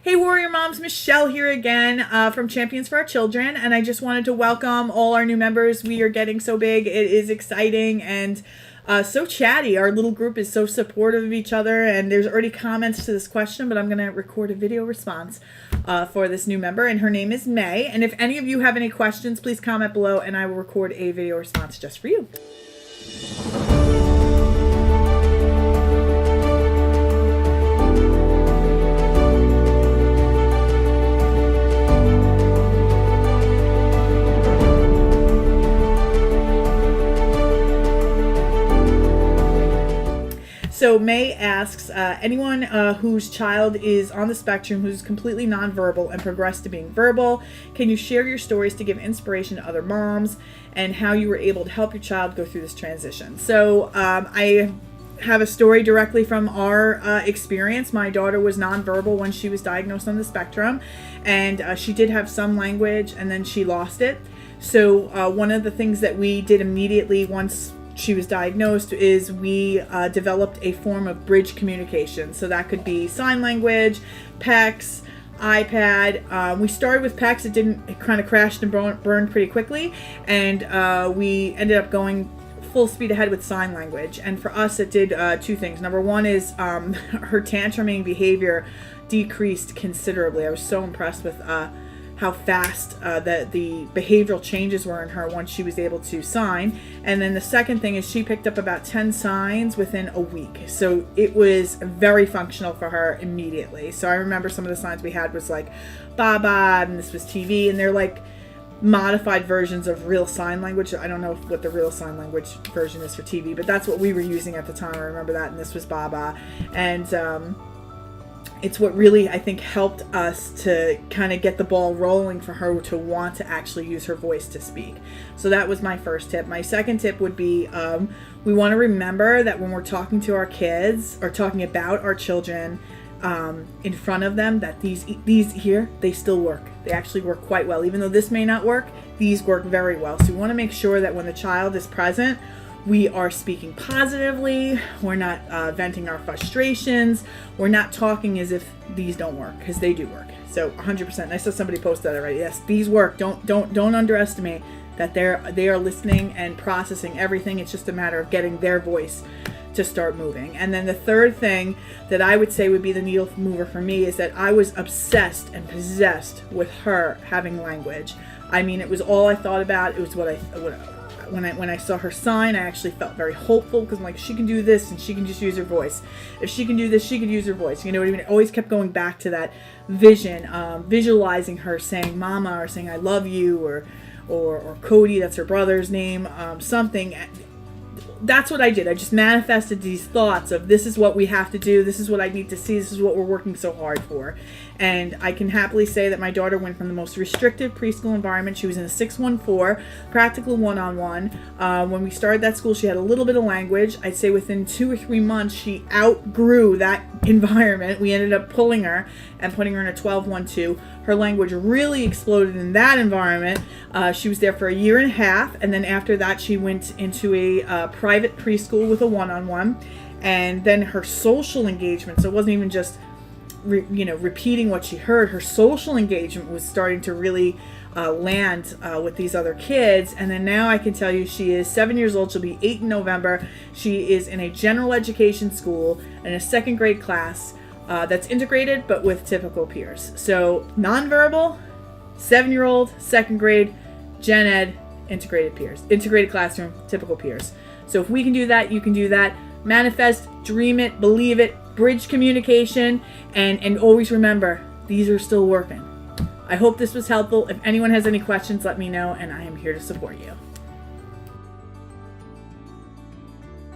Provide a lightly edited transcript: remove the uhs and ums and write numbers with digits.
Hey Warrior Moms, Michelle here again from Champions for Our Children, and I just wanted to welcome all our new members. We are getting so big. It is exciting and so chatty. Our little group is so supportive of each other, and there's already comments to this question, but I'm going to record a video response for this new member, and her name is May. And if any of you have any questions, please comment below, and I will record a video response just for you. So May asks, anyone whose child is on the spectrum who's completely nonverbal and progressed to being verbal, can you share your stories to give inspiration to other moms and how you were able to help your child go through this transition? So I have a story directly from our experience. My daughter was nonverbal when she was diagnosed on the spectrum, and she did have some language and then she lost it. So one of the things that we did immediately once she was diagnosed is we developed a form of bridge communication. So that could be sign language, PECS, iPad. We started with PECS. It kind of crashed and burned pretty quickly, and we ended up going full speed ahead with sign language. And for us, it did two things. Number one is her tantruming behavior decreased considerably. I was so impressed with how fast the behavioral changes were in her once she was able to sign. And then the second thing is she picked up about 10 signs within a week. So it was very functional for her immediately. So I remember some of the signs we had was like Baba, and this was TV, and they're like modified versions of real sign language. I don't know what the real sign language version is for TV, but that's what we were using at the time. I remember that, and this was Baba. And it's what really, I think, helped us to kind of get the ball rolling for her to want to actually use her voice to speak. So that was my first tip. My second tip would be we want to remember that when we're talking to our kids or talking about our children in front of them, that these here, they still work. They actually work quite well. Even though this may not work, these work very well. So we want to make sure that when the child is present, we are speaking positively. We're not venting our frustrations. We're not talking as if these don't work, because they do work. So 100%. I saw somebody post that already. Yes, these work. Don't underestimate that they are listening and processing everything. It's just a matter of getting their voice to start moving. And then the third thing that I would say would be the needle mover for me is that I was obsessed and possessed with her having language. I mean, it was all I thought about. It was when I saw her sign, I actually felt very hopeful, because I'm like, she can do this and she can just use her voice. If she can do this, she can use her voice. You know what I mean? I always kept going back to that vision, visualizing her saying mama, or saying I love you, or Cody, that's her brother's name, something. That's what I did. I just manifested these thoughts of, this is what we have to do. This is what I need to see. This is what we're working so hard for. And I can happily say that my daughter went from the most restrictive preschool environment. She was in a 614, practical one-on-one. When we started that school, she had a little bit of language. I'd say within 2 or 3 months, she outgrew that environment. We ended up pulling her and putting her in a 12-1-2. Her language really exploded in that environment. She was there for 1.5 years, and then after that, she went into a private preschool with a one-on-one. And then her social engagement, so it wasn't even just repeating what she heard. Her social engagement was starting to really land with these other kids. And then now I can tell you, she is 7 years old. She'll be 8 in November. She is in a general education school in a 2nd grade class that's integrated, but with typical peers. So nonverbal, 7-year-old, 2nd grade, gen ed, integrated peers, integrated classroom, typical peers. So if we can do that, you can do that. Manifest, dream it, believe it, bridge communication, and always remember, these are still working. I hope this was helpful. If anyone has any questions, let me know, and I am here to support you.